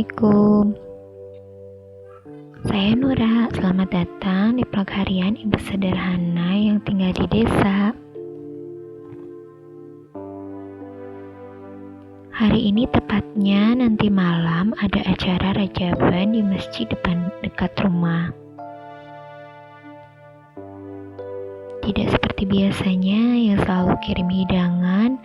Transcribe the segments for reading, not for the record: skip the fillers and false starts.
Assalamualaikum. Saya Nura, selamat datang di vlog harian ibu sederhana yang tinggal di desa. Hari ini tepatnya nanti malam ada acara rajaban di masjid dekat rumah. Tidak seperti biasanya yang selalu kirim hidangan.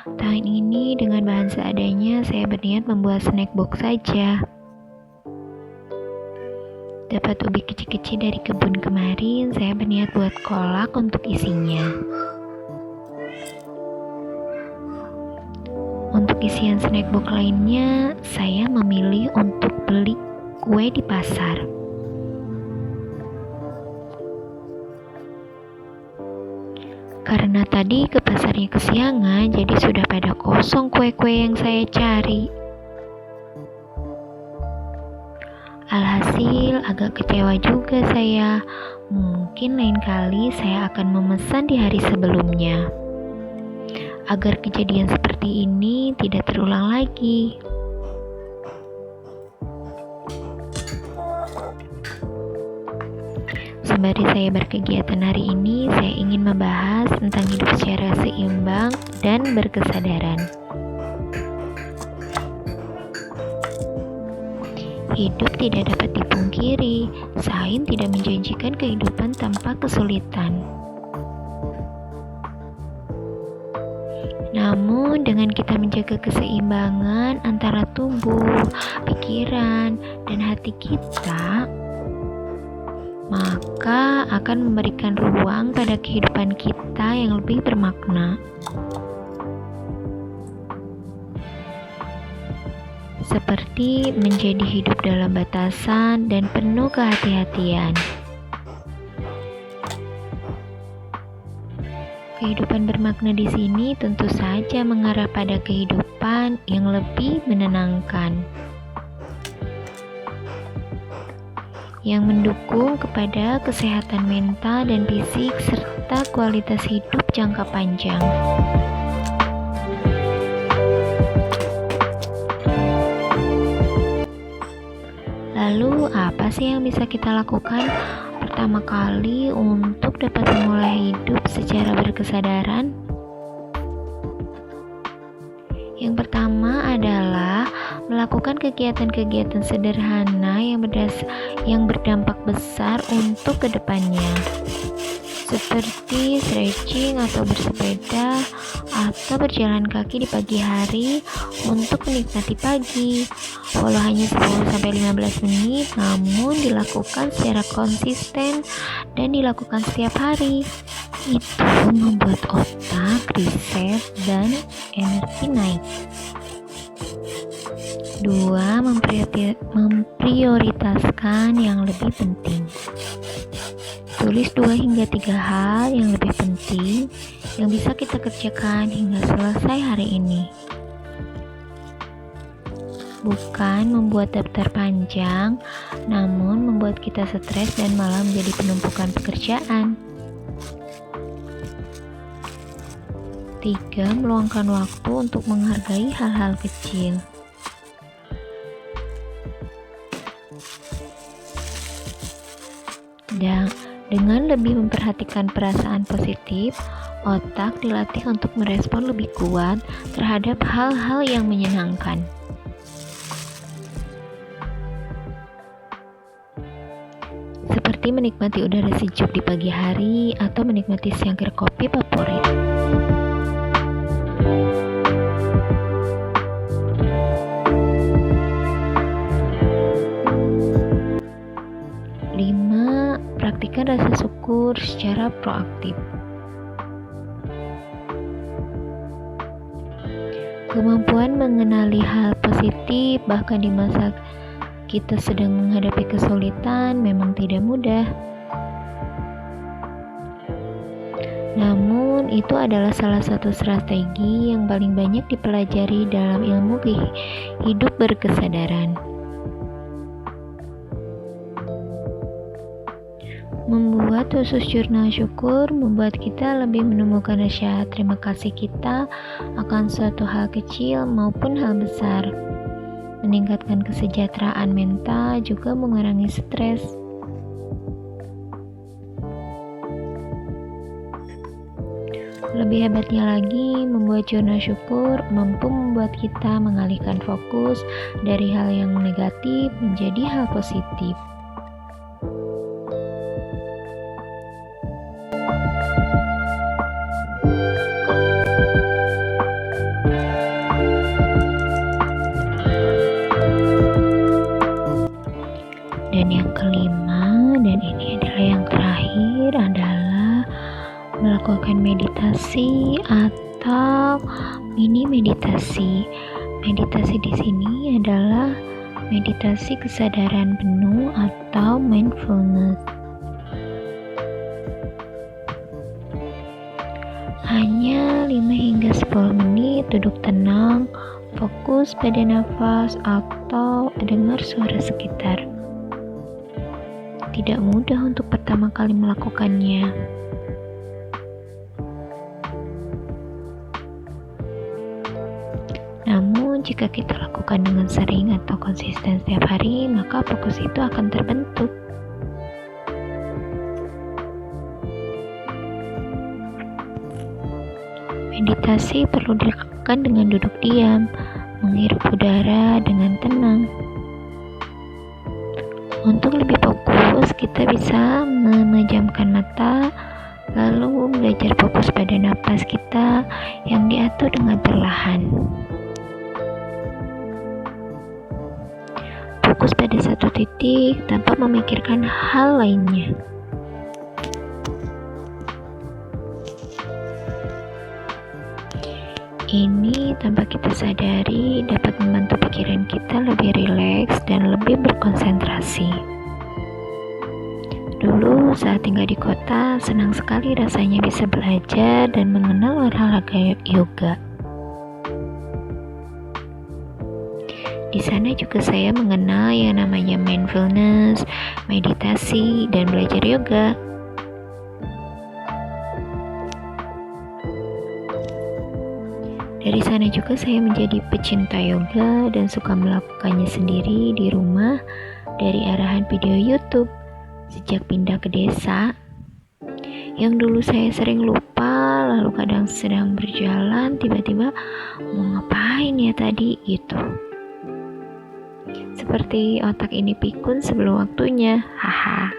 Tahun ini dengan bahan seadanya saya berniat membuat snack box saja. Dapat ubi kecil-kecil dari kebun kemarin, saya berniat buat kolak untuk isinya. Untuk isian snack box lainnya, saya memilih untuk beli kue di pasar. Karena tadi ke pasarnya kesiangan, jadi sudah pada kosong kue-kue yang saya cari. Alhasil agak kecewa juga saya. Mungkin lain kali saya akan memesan di hari sebelumnya, agar kejadian seperti ini tidak terulang lagi. Sembari saya berkegiatan hari ini, saya ingin membahas tentang hidup secara seimbang dan berkesadaran. Hidup tidak dapat dipungkiri, sains tidak menjanjikan kehidupan tanpa kesulitan. Namun dengan kita menjaga keseimbangan antara tubuh, pikiran, dan hati kita, maka akan memberikan ruang pada kehidupan kita yang lebih bermakna. Seperti menjadi hidup dalam batasan dan penuh kehati-hatian. Kehidupan bermakna di sini tentu saja mengarah pada kehidupan yang lebih menenangkan, yang mendukung kepada kesehatan mental dan fisik serta kualitas hidup jangka panjang. Lalu apa sih yang bisa kita lakukan pertama kali untuk dapat memulai hidup secara berkesadaran? Yang pertama adalah melakukan kegiatan-kegiatan sederhana yang berdampak besar untuk kedepannya, seperti stretching atau bersepeda atau berjalan kaki di pagi hari untuk menikmati pagi. Walau hanya 10-15 menit, namun dilakukan secara konsisten dan dilakukan setiap hari. Itu membuat otak reset dan energi naik. 2. Memprioritaskan yang lebih penting. Tulis 2 hingga 3 hal yang lebih penting yang bisa kita kerjakan hingga selesai hari ini. Bukan membuat daftar panjang, namun membuat kita stres dan malah menjadi penumpukan pekerjaan. 3. Meluangkan waktu untuk menghargai hal-hal kecil. Dan dengan lebih memperhatikan perasaan positif, otak dilatih untuk merespon lebih kuat terhadap hal-hal yang menyenangkan. Seperti menikmati udara sejuk di pagi hari atau menikmati secangkir kopi favorit. Praktikkan rasa syukur secara proaktif. Kemampuan mengenali hal positif bahkan di masa kita sedang menghadapi kesulitan memang tidak mudah. Namun itu adalah salah satu strategi yang paling banyak dipelajari dalam ilmu hidup berkesadaran. Membuat khusus jurnal syukur membuat kita lebih menemukan rasa terima kasih kita akan suatu hal kecil maupun hal besar. meningkatkan kesejahteraan mental, juga mengurangi stres. Lebih hebatnya lagi, membuat jurnal syukur mampu membuat kita mengalihkan fokus dari hal yang negatif menjadi hal positif. Dan yang kelima, dan ini adalah yang terakhir, adalah melakukan meditasi atau mini meditasi. Meditasi di sini adalah meditasi kesadaran penuh atau mindfulness. Hanya 5 hingga 10 menit duduk tenang, fokus pada nafas atau dengar suara sekitar. Tidak mudah untuk pertama kali melakukannya. Namun, jika kita lakukan dengan sering atau konsisten setiap hari, maka fokus itu akan terbentuk. Meditasi perlu dilakukan dengan duduk diam, menghirup udara dengan tenang. Untuk lebih fokus, kita bisa memejamkan mata, lalu belajar fokus pada napas kita yang diatur dengan perlahan. Fokus pada satu titik tanpa memikirkan hal lainnya. Ini tanpa kita sadari dapat membantu pikiran kita lebih rileks dan lebih berkonsentrasi. Dulu saat tinggal di kota, senang sekali rasanya bisa belajar dan mengenal olahraga yoga. Di sana juga saya mengenal yang namanya mindfulness, meditasi, dan belajar yoga. Dari sana juga saya menjadi pecinta yoga dan suka melakukannya sendiri di rumah dari arahan video YouTube. Sejak pindah ke desa, yang dulu saya sering lupa, lalu kadang sedang berjalan, tiba-tiba mau ngapain ya tadi gitu. Seperti otak ini pikun sebelum waktunya, haha.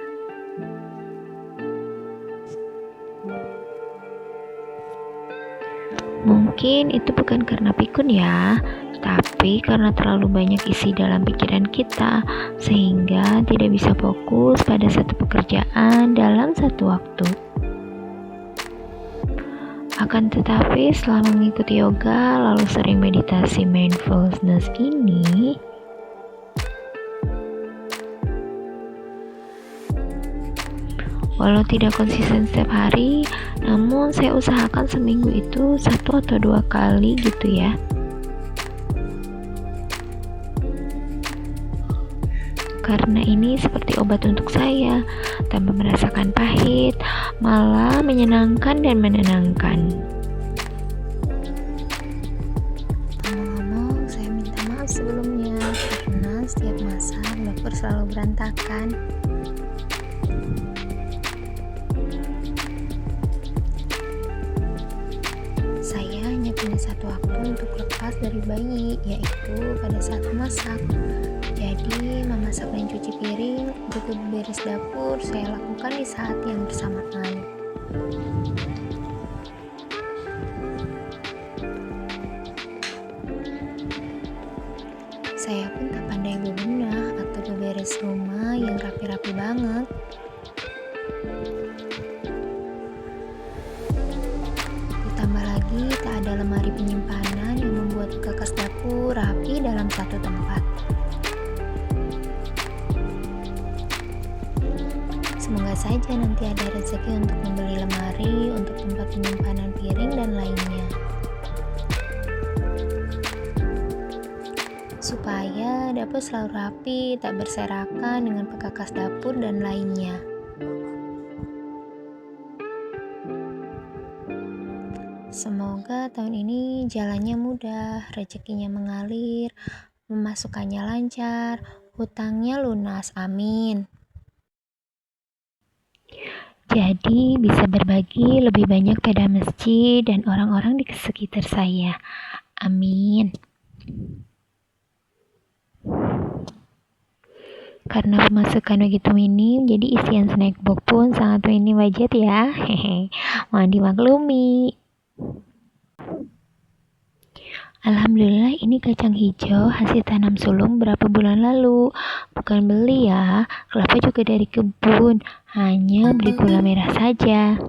Mungkin itu bukan karena pikun ya, tapi karena terlalu banyak isi dalam pikiran kita, sehingga tidak bisa fokus pada satu pekerjaan dalam satu waktu. Akan tetapi setelah mengikuti yoga, lalu sering meditasi mindfulness ini, walau tidak konsisten setiap hari, namun saya usahakan seminggu itu 1 atau 2 kali gitu ya. Karena ini seperti obat untuk saya, tanpa merasakan pahit, malah menyenangkan dan menenangkan. Ngomong-ngomong, saya minta maaf sebelumnya, karena setiap masak dapur selalu berantakan. Saya hanya punya satu waktu untuk lepas dari bayi, yaitu pada saat memasak. Jadi, memasak dan cuci piring, juga beberes dapur, saya lakukan di saat yang bersamaan. Saya pun tak pandai bebenah atau beberes rumah yang rapi-rapi banget. Ditambah lagi, tak ada lemari penyimpanan yang membuat kakas dapur rapi dalam satu tempat. Semoga saja nanti ada rezeki untuk membeli lemari untuk tempat penyimpanan piring dan lainnya, supaya dapur selalu rapi, tak berserakan dengan perkakas dapur dan lainnya. Semoga tahun ini jalannya mudah, rezekinya mengalir, pemasukannya lancar, hutangnya lunas. Amin. Jadi bisa berbagi lebih banyak pada masjid dan orang-orang di sekitar saya. Amin. Karena pemasukan begitu minim, jadi isian snack box pun sangat minim budget ya. Hehe, mohon dimaklumi. Alhamdulillah ini kacang hijau hasil tanam sulung berapa bulan lalu. Bukan beli ya, kelapa juga dari kebun. Hanya beli gula merah saja.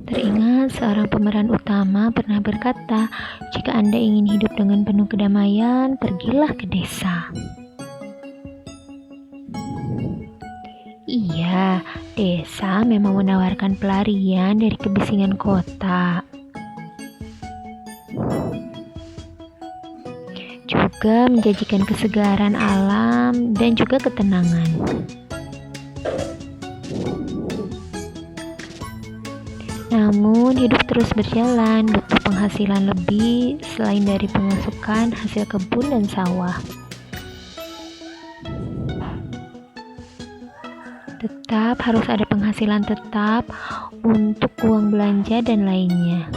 Teringat seorang pemeran utama pernah berkata, jika Anda ingin hidup dengan penuh kedamaian, pergilah ke desa. Iya, desa memang menawarkan pelarian dari kebisingan kota. Juga menjanjikan kesegaran alam dan juga ketenangan. Namun hidup terus berjalan, butuh penghasilan lebih selain dari pemasukan hasil kebun dan sawah. Tetap harus ada penghasilan tetap untuk uang belanja dan lainnya.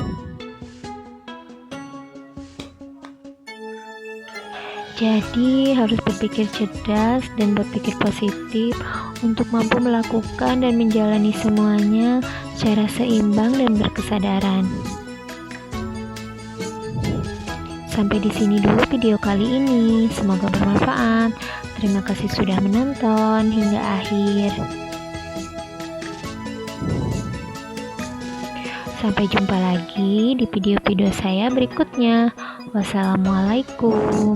Jadi harus berpikir cerdas dan berpikir positif untuk mampu melakukan dan menjalani semuanya secara seimbang dan berkesadaran. Sampai di sini dulu video kali ini. Semoga bermanfaat. Terima kasih sudah menonton hingga akhir. Sampai jumpa lagi di video-video saya berikutnya. Wassalamualaikum.